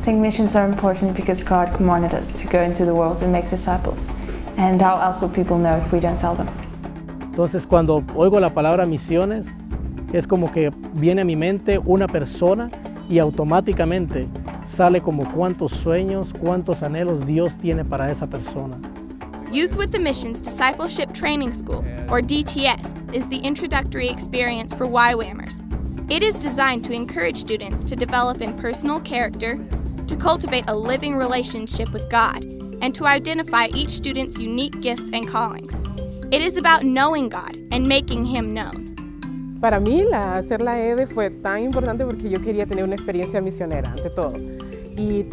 think missions are important because God commanded us to go into the world and make disciples. And how else will people know if we don't tell them? Entonces, cuando oigo la palabra misiones, es como que viene a mi mente una persona y automáticamente sale como cuántos sueños, cuántos anhelos Dios tiene para esa persona. Youth with the Missions Discipleship Training School, or DTS, is the introductory experience for YWAMers. It is designed to encourage students to develop in personal character, to cultivate a living relationship with God, and to identify each student's unique gifts and callings. It is about knowing God and making Him known. Para mí, hacer la EDE fue tan importante porque yo quería tener una experiencia misionera, ante todo. Y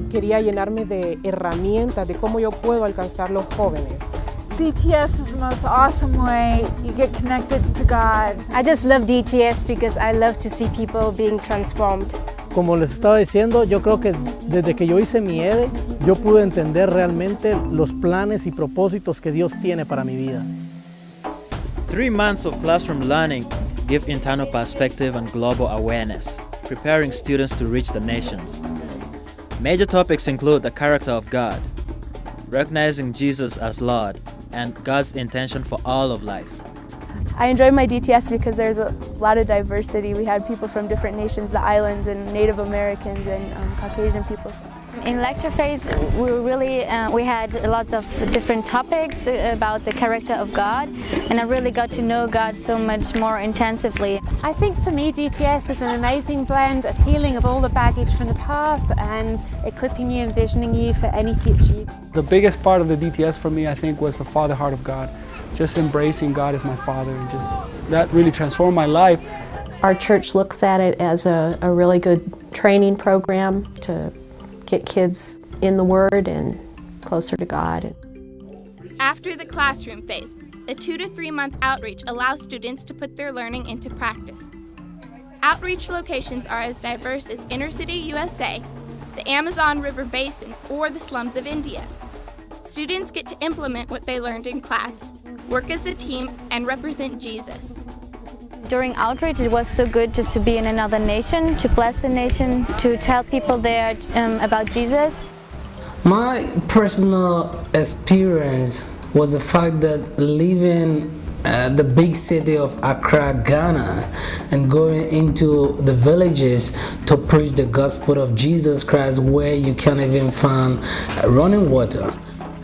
quería llenarme de herramientas de cómo yo puedo alcanzar los jóvenes. DTS is the most awesome way you get connected to God. I just love DTS because I love to see people being transformed. Como les estaba diciendo, yo creo que desde que yo hice mi EDE, yo pude entender realmente los planes y propósitos que Dios tiene para mi vida. 3 months of classroom learning give internal perspective and global awareness, preparing students to reach the nations. Major topics include the character of God, recognizing Jesus as Lord, and God's intention for all of life. I enjoy my DTS because there's a lot of diversity. We had people from different nations, the islands, and Native Americans and Caucasian people. In lecture phase, we had lots of different topics about the character of God, and I really got to know God so much more intensively. I think for me DTS is an amazing blend of healing of all the baggage from the past and equipping you and visioning you for any future. The biggest part of the DTS for me, I think, was the Father heart of God. Just embracing God as my Father, and just that really transformed my life. Our church looks at it as a really good training program to get kids in the Word and closer to God. After the classroom phase, a 2 to 3 month outreach allows students to put their learning into practice. Outreach locations are as diverse as Inner City, USA, the Amazon River Basin, or the slums of India. Students get to implement what they learned in class, work as a team, and represent Jesus. During outreach, it was so good just to be in another nation, to bless the nation, to tell people there about Jesus. My personal experience was the fact that living the big city of Accra, Ghana, and going into the villages to preach the gospel of Jesus Christ where you can't even find running water.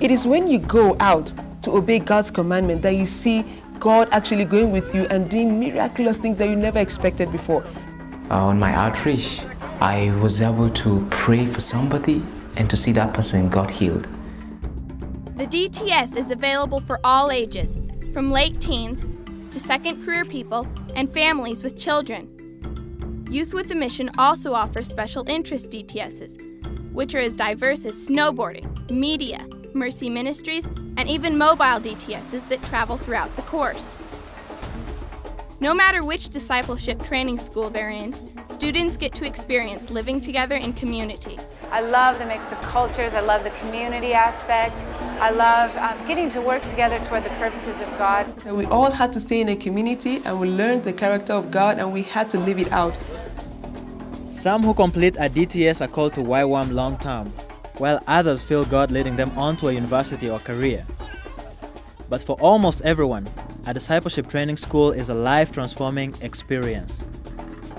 It is when you go out to obey God's commandment that you see God actually going with you and doing miraculous things that you never expected before. On my outreach, I was able to pray for somebody and to see that person got healed. The DTS is available for all ages, from late teens to second career people and families with children. Youth with a Mission also offers special interest DTSs, which are as diverse as snowboarding, media, Mercy Ministries, and even mobile DTSs that travel throughout the course. No matter which discipleship training school they're in, students get to experience living together in community. I love the mix of cultures, I love the community aspect, I love getting to work together toward the purposes of God. So we all had to stay in a community and we learned the character of God and we had to live it out. Some who complete a DTS are called to YWAM long term, while others feel God leading them onto a university or career. But for almost everyone, a discipleship training school is a life-transforming experience.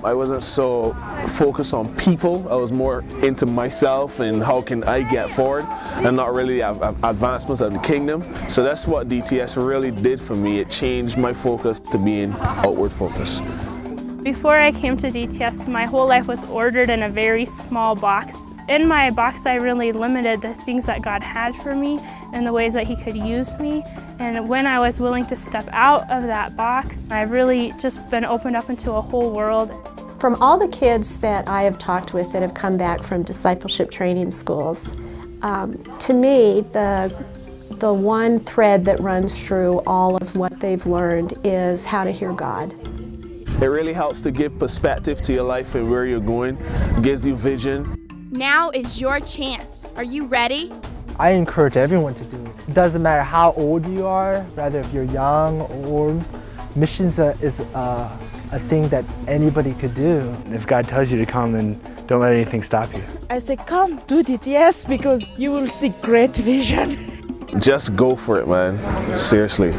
I wasn't so focused on people, I was more into myself and how can I get forward and not really have advancements of the kingdom. So that's what DTS really did for me. It changed my focus to being outward focused. Before I came to DTS, my whole life was ordered in a very small box. In my box, I really limited the things that God had for me and the ways that He could use me. And when I was willing to step out of that box, I've really just been opened up into a whole world. From all the kids that I have talked with that have come back from discipleship training schools, to me, the one thread that runs through all of what they've learned is how to hear God. It really helps to give perspective to your life and where you're going, gives you vision. Now is your chance. Are you ready? I encourage everyone to do it. It doesn't matter how old you are, rather if you're young or old. Missions is a a thing that anybody could do. If God tells you to come, then don't let anything stop you. I say, come do DTS because you will see great vision. Just go for it, man. Seriously.